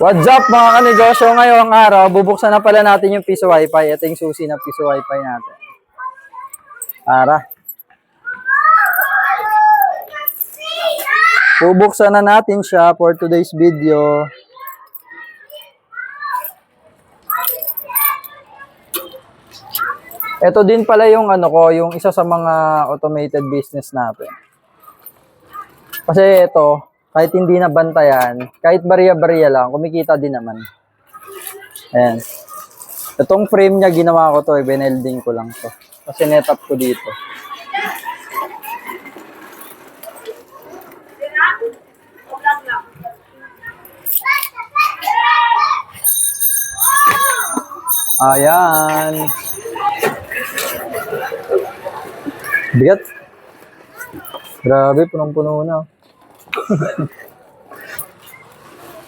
What's up mga kanegosyo? Ngayong araw, bubuksan na pala natin yung piso wifi. Ito yung susi ng piso wifi natin. Tara. Bubuksan na natin siya for today's video. Ito din pala yung yung isa sa mga automated business natin. Kasi ito, kahit hindi na bantayan, kahit bariya-bariya lang, kumikita din naman. Ayan. Itong frame niya, ginawa ko to, benelding ko lang to. Kasi net-up ko dito. Ayan. Bigat. Grabe, punong-puno na.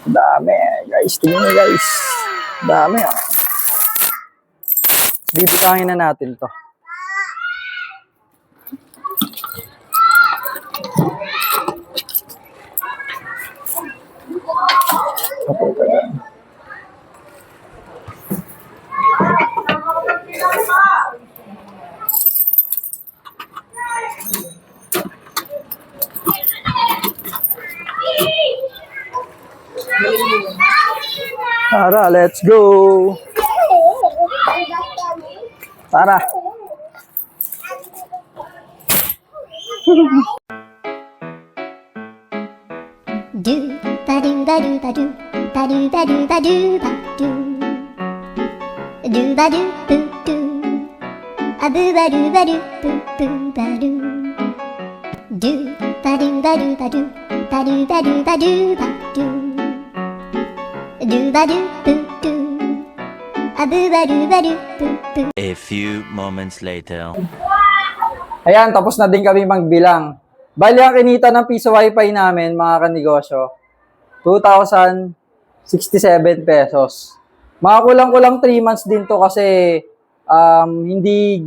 Dami, guys. Tingnan nyo, guys. Dami, ah. Bibitangin na natin to. Tara, let's go! Tara! Do ba do ba do ba do ba do ba do ba do ba do do ba do boo do a boo ba do ba do boo boo ba do do ba do ba do ba do ba do ba do ba do ba do ba do boo do a boo ba do boo boo. A few moments later. Ayan, tapos na din kami magbilang. Bali, ang kinita ng piso wifi namin, mga kanegosyo, 2,067 pesos. Mga kulang-kulang 3 months din to kasi hindi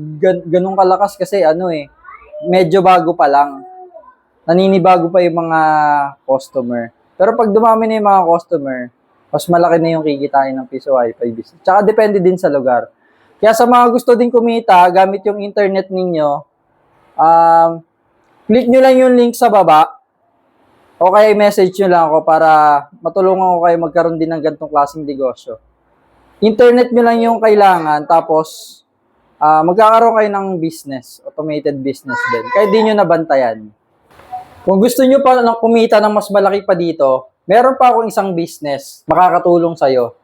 ganun kalakas kasi medyo bago pa lang. Naninibago pa yung mga customer. Pero pag dumami na yung mga customer, mas malaki na yung kikitain ng piso wifi business. Tsaka depende din sa lugar. Kaya sa mga gusto din kumita, gamit yung internet ninyo, click nyo lang yung link sa baba o kaya message nyo lang ako para matulungan ko kayo magkaroon din ng ganitong klaseng negosyo. Internet nyo lang yung kailangan tapos magkakaroon kayo ng business, automated business din. Kaya di nyo nabantayan. Kung gusto nyo pa kumita ng mas malaki pa dito, meron pa akong isang business makakatulong sa'yo.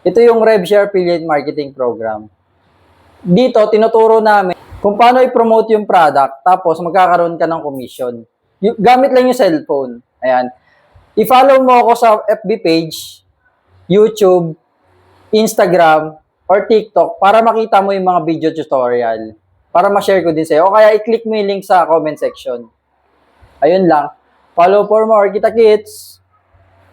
Ito yung RevShare Affiliate Marketing Program. Dito, tinuturo namin kung paano i-promote yung product, tapos magkakaroon ka ng commission. Gamit lang yung cellphone. Ayan. I-follow mo ako sa FB page, YouTube, Instagram, or TikTok para makita mo yung mga video tutorial. Para ma-share ko din sa'yo. O kaya i-click mo yung link sa comment section. Ayun lang. Follow for more. Kita kits!